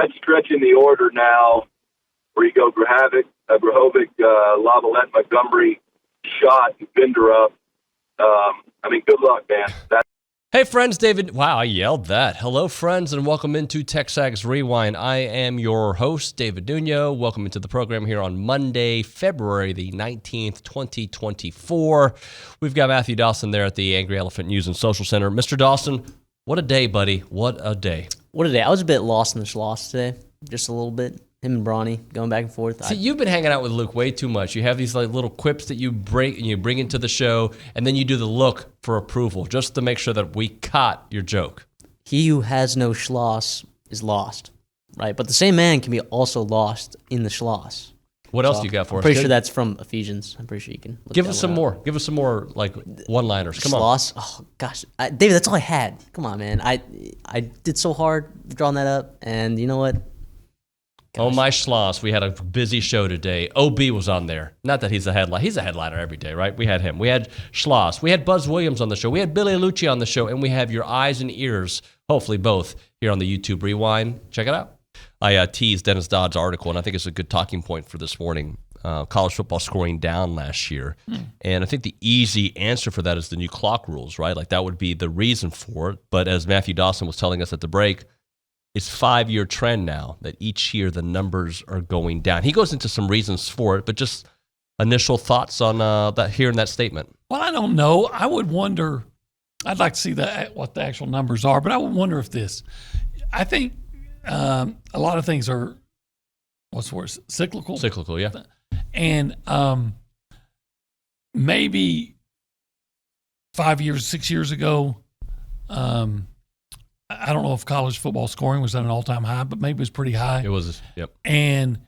that's stretching the order now where you go Grahovic, Lavalette, Montgomery, Schott, and Bender up. Good luck, man. Hey, friends, David. Wow, I yelled that. Hello, friends, and welcome into TexAgs Rewind. I am your host, David Nuno. Welcome into the program here on Monday, February the 19th, 2024. We've got Matthew Dawson there at the Angry Elephant News and Social Center. Mr. Dawson, what a day, buddy. What a day. What a day. I was a bit lost in the Schloss today, just a little bit. Him and Bronny going back and forth. See, you've been hanging out with Luke way too much. You have these like little quips that you bring into the show, and then you do the look for approval just to make sure that we caught your joke. He who has no Schloss is lost, right? But the same man can be also lost in the Schloss. What else do you got for us? I'm pretty sure that's from Ephesians. I'm pretty sure you can look Give us some more. Give us some more like one-liners. Come on. Schloss. Oh gosh, David, that's all I had. Come on, man. I did so hard drawing that up, and you know what? Gosh. Oh, my Schloss. We had a busy show today. OB was on there. Not that he's a headliner. He's a headliner every day, right? We had him. We had Schloss. We had Buzz Williams on the show. We had Billy Liucci on the show. And we have your eyes and ears, hopefully both, here on the YouTube Rewind. Check it out. I teased Dennis Dodd's article, and I think it's a good talking point for this morning. College football scoring down last year. And I think the easy answer for that is the new clock rules, right? Like that would be the reason for it. But as Matthew Dawson was telling us at the break, it's 5-year trend now that each year the numbers are going down. He goes into some reasons for it, but just initial thoughts on that hearing that statement. Well, I don't know. I would wonder. I'd like to see what the actual numbers are, but I would wonder if this. I think a lot of things are what's the word? Cyclical. Cyclical, yeah. And maybe 5 years, 6 years ago. I don't know if college football scoring was at an all-time high, but maybe it was pretty high. It was, yep. And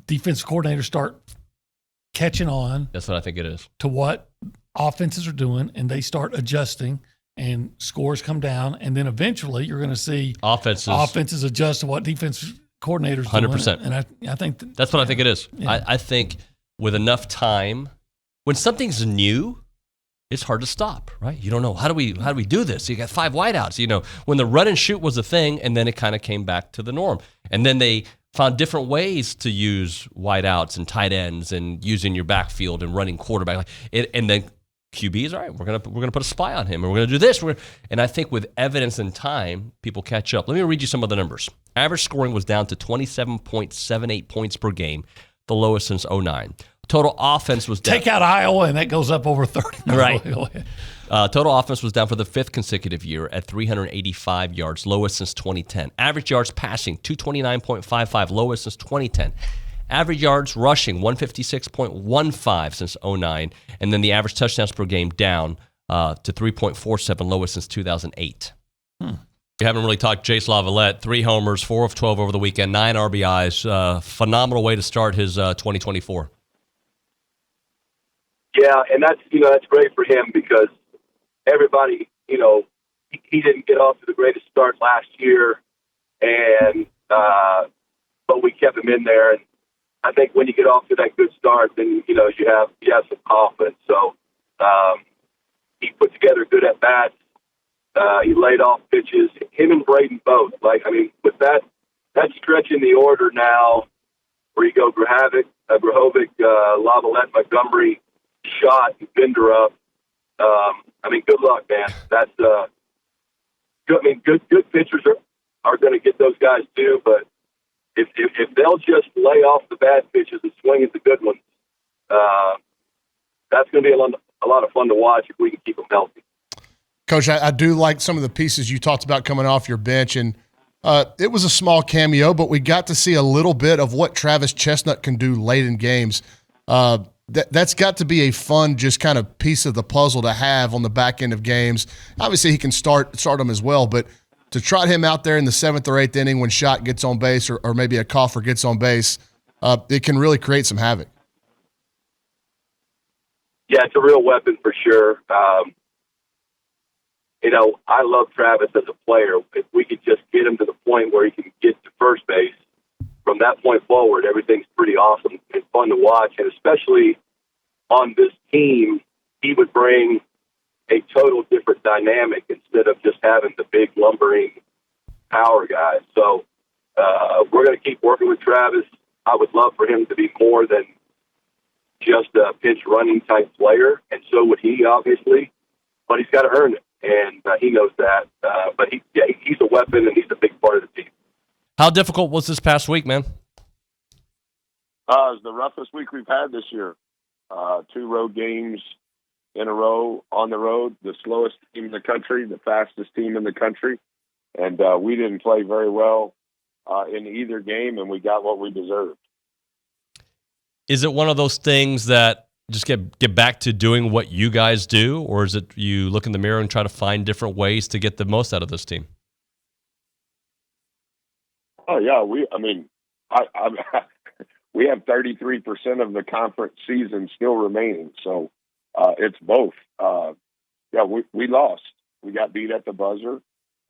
defensive coordinators start catching on. That's what I think it is. To what offenses are doing, and they start adjusting, and scores come down, and then eventually you're going to see offenses adjust to what defensive coordinators 100%. doing. And I think that's what I think it is. Yeah. I think with enough time, when something's new, it's hard to stop, right? You don't know, how do we do this? You got 5 wideouts. You know, when the run and shoot was a thing, and then it kind of came back to the norm. And then they found different ways to use wideouts and tight ends and using your backfield and running quarterback. And then QBs, all right, we're gonna put a spy on him, and we're gonna do this. And I think with evidence and time, people catch up. Let me read you some of the numbers. Average scoring was down to 27.78 points per game, the lowest since 2009. Total offense was down. Take out Iowa, and that goes up over 30. Right. Total offense was down for the 5th consecutive year at 385 yards, lowest since 2010. Average yards passing, 229.55, lowest since 2010. Average yards rushing, 156.15 since 2009. And then the average touchdowns per game down to 3.47, lowest since 2008. We haven't really talked Jace Lavalette. 3 homers, 4 of 12 over the weekend, 9 RBIs. Phenomenal way to start his 2024. Yeah, and that's great for him because everybody, he didn't get off to the greatest start last year, and but we kept him in there. And I think when you get off to that good start, then you have some confidence. So he put together good at bats. He laid off pitches. Him and Braden both. With that stretching the order now, where you go Grahovic, Lavalette, Montgomery, Schott, and Bender up. Good luck, man. That's good pitchers are going to get those guys too. But if they'll just lay off the bad pitches and swing at the good ones, that's going to be a lot of fun to watch if we can keep them healthy. Coach, I do like some of the pieces you talked about coming off your bench, and it was a small cameo, but we got to see a little bit of what Travis Chestnut can do late in games. That's got to be a fun, just kind of piece of the puzzle to have on the back end of games. Obviously, he can start them as well, but to trot him out there in the 7th or 8th inning when Schott gets on base or maybe a Coffer gets on base, it can really create some havoc. Yeah, it's a real weapon for sure. I love Travis as a player. If we could just get him to the point where he can get to first base, from that point forward, everything's pretty awesome and fun to watch. And especially on this team, he would bring a total different dynamic instead of just having the big lumbering power guys. So we're going to keep working with Travis. I would love for him to be more than just a pinch running type player, and so would he, obviously. But he's got to earn it, and he knows that. But he's a weapon, and he's a big part of the team. How difficult was this past week, man? It was the roughest week we've had this year. 2 road games in a row on the road, the slowest team in the country, the fastest team in the country. And we didn't play very well in either game, and we got what we deserved. Is it one of those things that just get back to doing what you guys do, or is it you look in the mirror and try to find different ways to get the most out of this team? Oh, yeah. We have 33% of the conference season still remaining. So it's both. We lost. We got beat at the buzzer,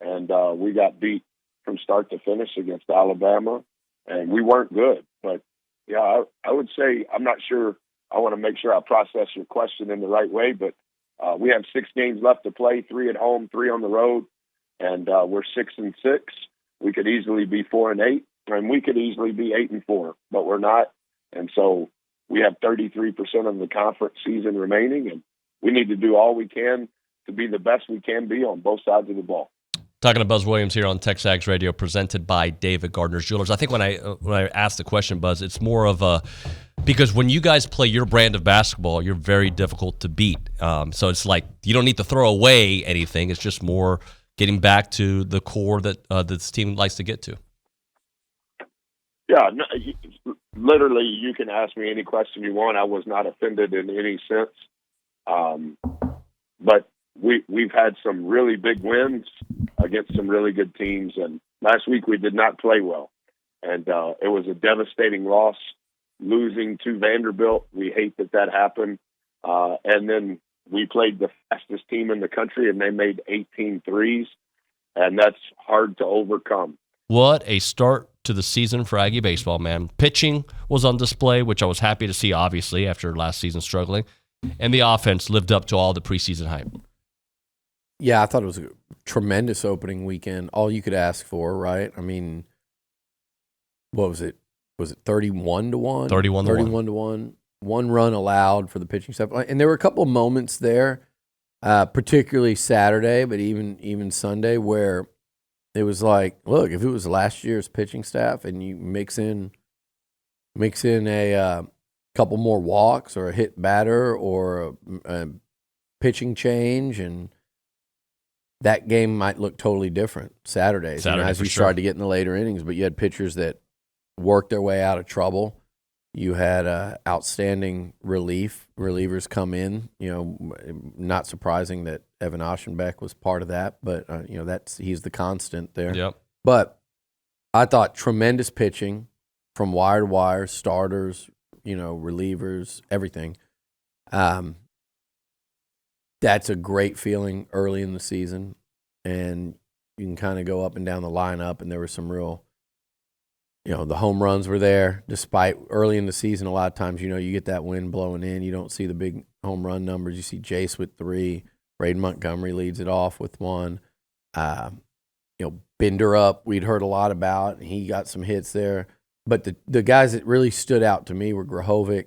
and we got beat from start to finish against Alabama, and we weren't good. But, yeah, I would say I'm not sure. I want to make sure I process your question in the right way, but we have 6 games left to play, 3 at home, 3 on the road, and we're 6-6. We could easily be 4-8. And we could easily be 8-4, but we're not. And so we have 33% of the conference season remaining, and we need to do all we can to be the best we can be on both sides of the ball. Talking to Buzz Williams here on TexAgs Radio, presented by David Gardner's Jewelers. I think when I asked the question, Buzz, it's more of a because when you guys play your brand of basketball, you're very difficult to beat. So it's like you don't need to throw away anything. It's just more getting back to the core that this team likes to get to. Yeah, no, literally, you can ask me any question you want. I was not offended in any sense. But we've had some really big wins against some really good teams. And last week we did not play well. And it was a devastating loss, losing to Vanderbilt. We hate that happened. And then we played the fastest team in the country, and they made 18 threes. And that's hard to overcome. What a start to the season for Aggie baseball, man. Pitching was on display, which I was happy to see, obviously, after last season struggling. And the offense lived up to all the preseason hype. Yeah, I thought it was a tremendous opening weekend. All you could ask for, right? I mean, what was it? Was it 31-1? 31-1. 1 run allowed for the pitching staff. And there were a couple of moments there, particularly Saturday, but even Sunday, where it was like, look, if it was last year's pitching staff and you mix in a couple more walks or a hit batter or a pitching change, and that game might look totally different Saturdays. As you started to get in the later innings, but you had pitchers that worked their way out of trouble. You had outstanding relievers come in. Not surprising that Evan Oschenbeck was part of that, but he's the constant there. Yep. But I thought tremendous pitching from wire to wire, starters, relievers, everything. That's a great feeling early in the season, and you can kind of go up and down the lineup, and there were some real. The home runs were there, despite early in the season, a lot of times, you get that wind blowing in. You don't see the big home run numbers. You see Jace with 3. Braden Montgomery leads it off with 1. Bender up, we'd heard a lot about. He got some hits there. But the guys that really stood out to me were Grahovic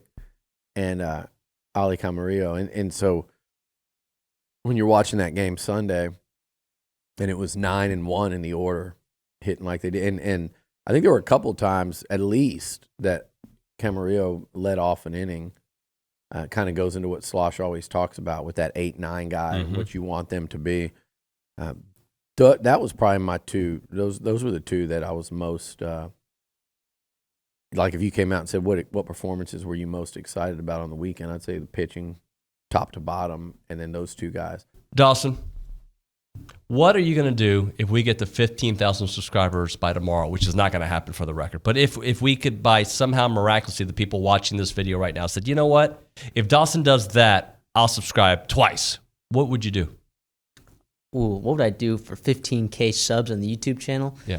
and Ali Camarillo. And so when you're watching that game Sunday, and it was 9-1 in the order, hitting like they did. And I think there were a couple of times, at least, that Camarillo led off an inning. Kind of goes into what Slosh always talks about with that 8-9 guy, what you want them to be. That was probably my 2. Those were the 2 that I was most like. If you came out and said what performances were you most excited about on the weekend, I'd say the pitching, top to bottom, and then those 2 guys. Dawson, what are you going to do if we get to 15,000 subscribers by tomorrow, which is not going to happen for the record? But if we could, by somehow miraculously, the people watching this video right now said, you know what? If Dawson does that, I'll subscribe twice. What would you do? Ooh, what would I do for 15K subs on the YouTube channel? Yeah.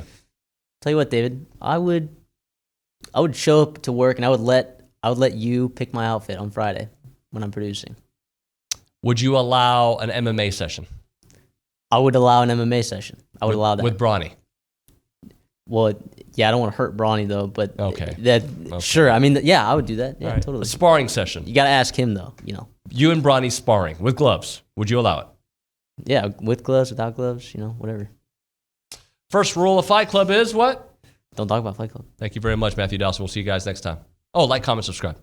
Tell you what, David, I would show up to work and I would let you pick my outfit on Friday when I'm producing. Would you allow an MMA session? I would allow an MMA session. I would allow that. With Bronny? Well, yeah, I don't want to hurt Bronny though, but Okay. Sure. I mean, yeah, I would do that. Yeah, All right. totally. A sparring session. You got to ask him though. You know. You and Bronny sparring with gloves. Would you allow it? Yeah, with gloves, without gloves, whatever. First rule of Fight Club is what? Don't talk about Fight Club. Thank you very much, Matthew Dawson. We'll see you guys next time. Oh, like, comment, subscribe.